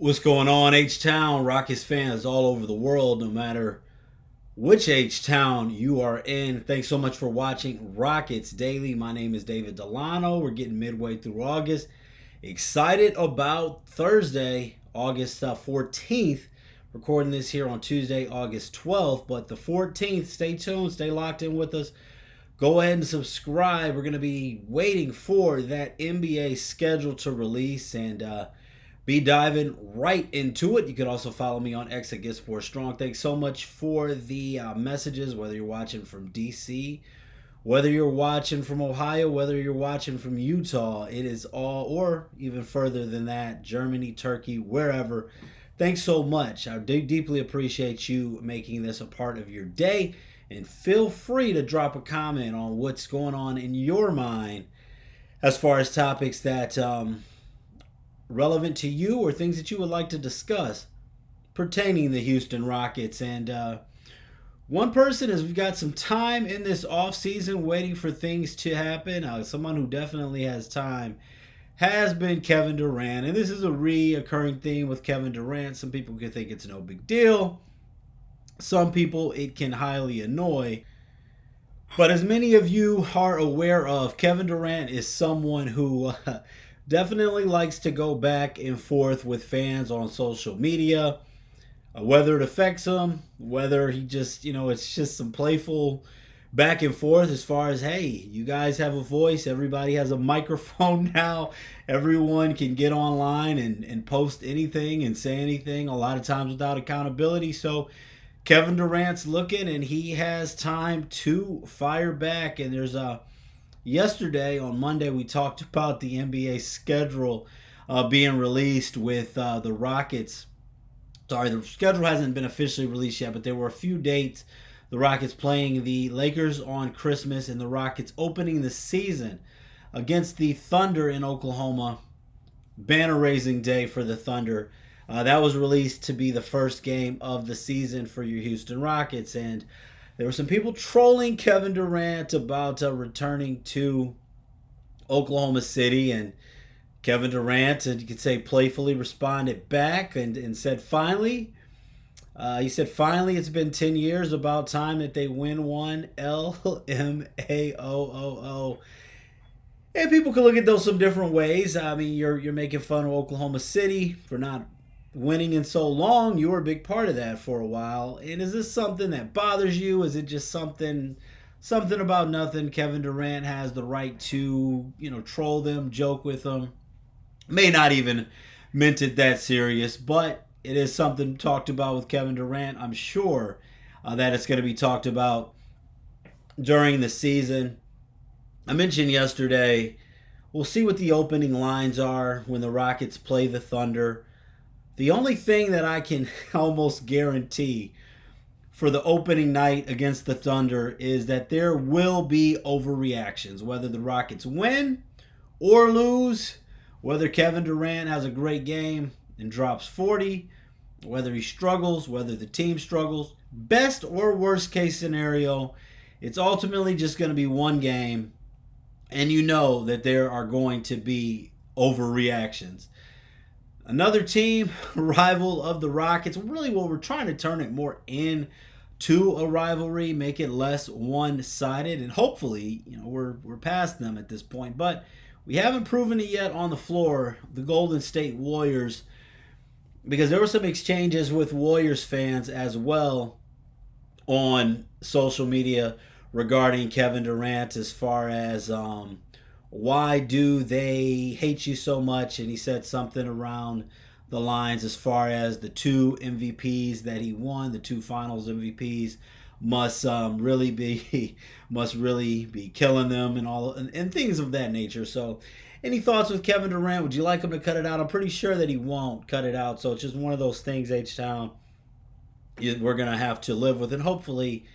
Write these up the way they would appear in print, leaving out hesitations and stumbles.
What's going on, H-Town? Rockets fans all over the world, no matter which H-Town you are in. Thanks so much for watching Rockets Daily. My name is David Delano. We're getting midway through August. Excited about Thursday, August 14th. Recording this here on Tuesday, August 12th. But the 14th, stay tuned, stay locked in with us. Go ahead and subscribe. We're going to be waiting for that NBA schedule to release and be diving right into it. You can also follow me on X at Get Sports Strong. Thanks so much for the messages, whether you're watching from DC, whether you're watching from Ohio, whether you're watching from Utah. It is all, or even further than that, Germany, Turkey, wherever. Thanks so much. I deeply appreciate you making this a part of your day. And feel free to drop a comment on what's going on in your mind as far as topics that relevant to you or things that you would like to discuss pertaining the Houston Rockets. And one person, as we've got some time in this off season waiting for things to happen, someone who definitely has time has been Kevin Durant. And this is a reoccurring theme with Kevin Durant. Some people can think it's no big deal. Some people it can highly annoy. But as many of you are aware of, Kevin Durant is someone who definitely likes to go back and forth with fans on social media. Whether it affects him, whether he just, it's just some playful back and forth as far as, hey, you guys have a voice. Everybody has a microphone now. Everyone can get online and post anything and say anything, a lot of times without accountability. So Kevin Durant's looking and he has time to fire back. And there's yesterday on Monday we talked about the NBA schedule being released with the Rockets. Sorry, the schedule hasn't been officially released yet, but there were a few dates. The Rockets playing the Lakers on Christmas and the Rockets opening the season against the Thunder in Oklahoma. Banner-raising day for the Thunder. That was released to be the first game of the season for your Houston Rockets. And there were some people trolling Kevin Durant about returning to Oklahoma City. And Kevin Durant, you could say, playfully responded back and said, finally. He said, finally, it's been 10 years, about time that they win one. LMAOOO. And people can look at those some different ways. I mean, you're making fun of Oklahoma City for not winning in so long. You were a big part of that for a while. And is this something that bothers you? Is it just something about nothing? Kevin Durant has the right to, troll them, joke with them. May not even meant it that serious, but it is something talked about with Kevin Durant. I'm sure that it's going to be talked about during the season. I mentioned yesterday, we'll see what the opening lines are when the Rockets play the Thunder. The only thing that I can almost guarantee for the opening night against the Thunder is that there will be overreactions, whether the Rockets win or lose, whether Kevin Durant has a great game and drops 40, whether he struggles, whether the team struggles. Best or worst case scenario, it's ultimately just going to be one game, and you know that there are going to be overreactions. Another team, rival of the Rockets. Really, what we're trying to turn it more into a rivalry, make it less one-sided, and hopefully, we're past them at this point. But we haven't proven it yet on the floor. The Golden State Warriors, because there were some exchanges with Warriors fans as well on social media regarding Kevin Durant as far as why do they hate you so much? And he said something around the lines as far as the two MVPs that he won, the two Finals MVPs, must really be killing them and all and things of that nature. So, any thoughts with Kevin Durant? Would you like him to cut it out? I'm pretty sure that he won't cut it out. So it's just one of those things, H-Town, we're gonna have to live with, and hopefully.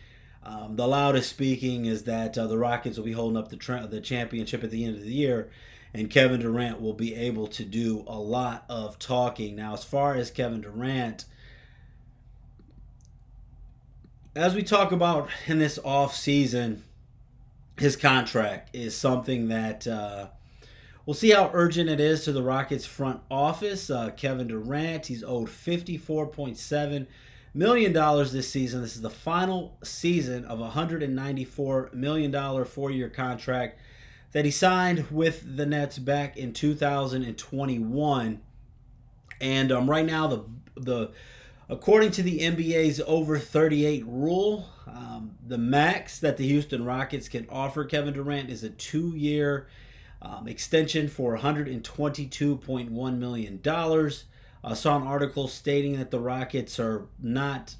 The loudest speaking is that the Rockets will be holding up the championship at the end of the year, and Kevin Durant will be able to do a lot of talking. Now, as far as Kevin Durant, as we talk about in this off season, his contract is something that We'll see how urgent it is to the Rockets front office. Kevin Durant, he's owed $54.7 million this season. This is the final season of a $194 million 4-year contract that he signed with the Nets back in 2021. And right now, the according to the NBA's over 38 rule, the max that the Houston Rockets can offer Kevin Durant is a 2-year extension for $122.1 million. I saw an article stating that the Rockets are not,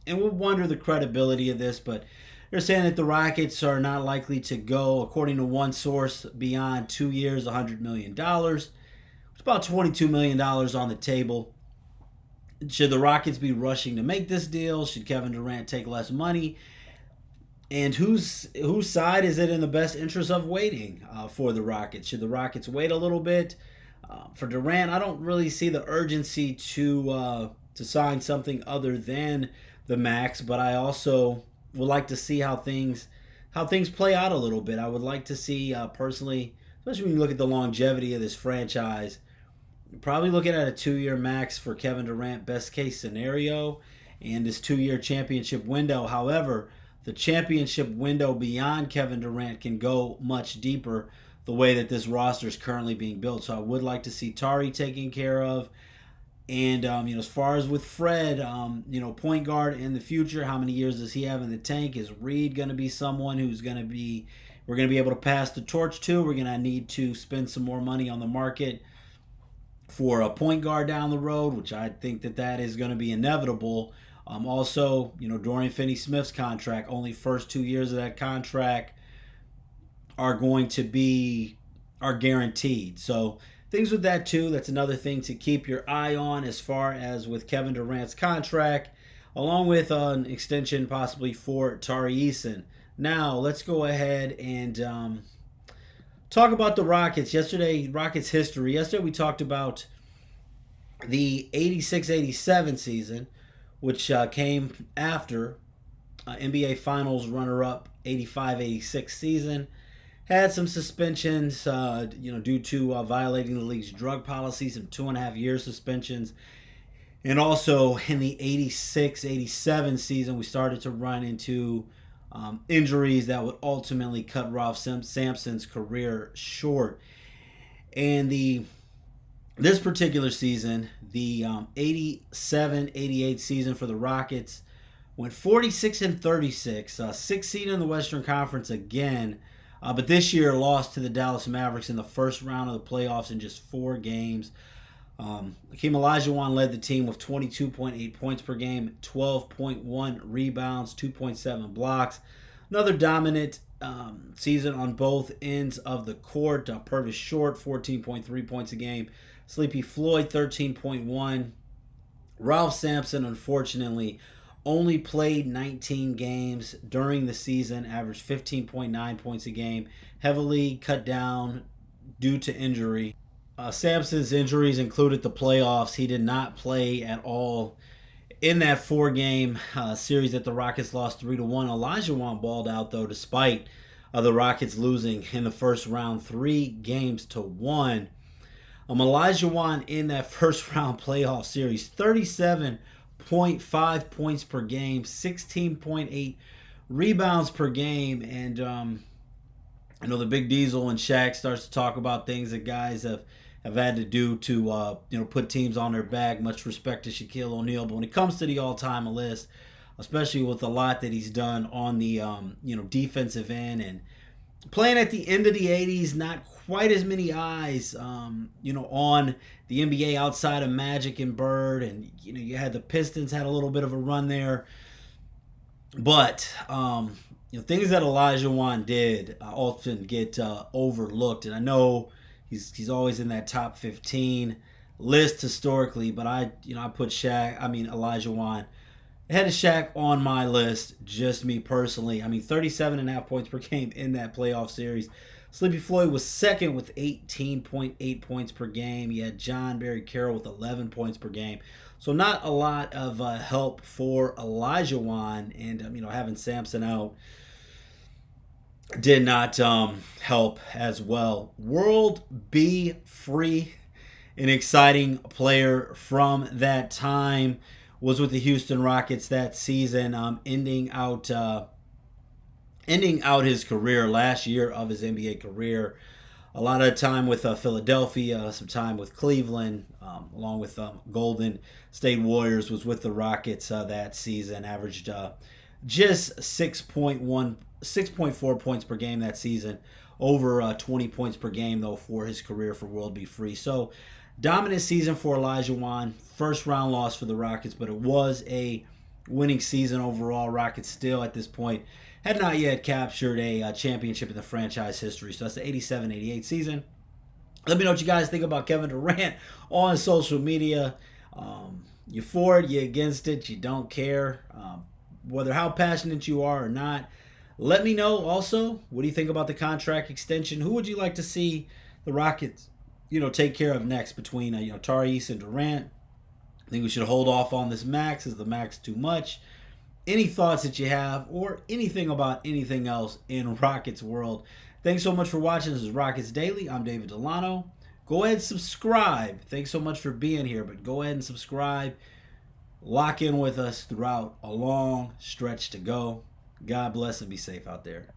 and we'll wonder the credibility of this, but they're saying that the Rockets are not likely to go, according to one source, beyond 2 years, $100 million. It's about $22 million on the table. Should the Rockets be rushing to make this deal? Should Kevin Durant take less money? And whose side is it in the best interest of waiting for the Rockets? Should the Rockets wait a little bit? For Durant, I don't really see the urgency to sign something other than the max, but I also would like to see how things play out a little bit. I would like to see personally, especially when you look at the longevity of this franchise, probably looking at a 2-year max for Kevin Durant, best case scenario, and his 2-year championship window. However, the championship window beyond Kevin Durant can go much deeper the way that this roster is currently being built. So I would like to see Tari taken care of. And, as far as with Fred, point guard in the future, how many years does he have in the tank? Is Reed going to be someone we're going to be able to pass the torch to? We're going to need to spend some more money on the market for a point guard down the road, which I think that is going to be inevitable. Also, Dorian Finney-Smith's contract, only first 2 years of that contract are guaranteed. So things with that too, that's another thing to keep your eye on as far as with Kevin Durant's contract, along with an extension possibly for Tari Eason. Now, let's go ahead and talk about the Rockets. Rockets history. Yesterday we talked about the 86-87 season, which came after NBA Finals runner-up 85-86 season. Had some suspensions, due to violating the league's drug policy, some 2.5-year suspensions. And also in the 86-87 season, we started to run into injuries that would ultimately cut Ralph Sampson's career short. And this particular season, the 87-88 season for the Rockets, went 46-36, sixth seed in the Western Conference again. But this year lost to the Dallas Mavericks in the first round of the playoffs in just 4 games. Hakeem Olajuwon led the team with 22.8 points per game, 12.1 rebounds, 2.7 blocks. Another dominant season on both ends of the court. Purvis Short, 14.3 points a game. Sleepy Floyd, 13.1. Ralph Sampson, unfortunately, only played 19 games during the season, averaged 15.9 points a game, heavily cut down due to injury. Sampson's injuries included the playoffs. He did not play at all in that 4-game series that the Rockets lost 3-1. Olajuwon balled out, though, despite the Rockets losing in the first round 3-1. Olajuwon in that first round playoff series, 37.5 points per game, 16.8 rebounds per game. And I know the Big Diesel and Shaq starts to talk about things that guys have had to do to put teams on their back. Much respect to Shaquille O'Neal, but when it comes to the all-time list, especially with a lot that he's done on the defensive end and playing at the end of the 80s, not quite as many eyes on the NBA outside of Magic and Bird, and you had the Pistons had a little bit of a run there, but things that Olajuwon did often get overlooked, and I know he's always in that top 15 list historically, but I put Olajuwon ahead of Shaq on my list, just me personally. 37.5 points per game in that playoff series. Sleepy Floyd was second with 18.8 points per game. You had John Barry Carroll with 11 points per game. So not a lot of help for Olajuwon, and having Sampson out did not help as well. World B. Free, an exciting player from that time, was with the Houston Rockets that season, ending out his career, last year of his NBA career. A lot of time with Philadelphia, some time with Cleveland, along with Golden State Warriors. Was with the Rockets that season. Averaged just 6.4 points per game that season. Over 20 points per game though for his career for World B. Free. So dominant season for Elijah Wan. First round loss for the Rockets, but it was a winning season overall. Rockets still at this point had not yet captured a championship in the franchise history. So that's the 87-88 season. Let me know what you guys think about Kevin Durant on social media. You for it, you against it, you don't care. Whether how passionate you are or not. Let me know also, what do you think about the contract extension? Who would you like to see the Rockets, take care of next between, Tyrese and Durant? I think we should hold off on this max. Is the max too much? Any thoughts that you have or anything about anything else in Rockets world. Thanks so much for watching. This is Rockets Daily. I'm David Delano. Go ahead and subscribe. Thanks so much for being here, but go ahead and subscribe. Lock in with us throughout a long stretch to go. God bless and be safe out there.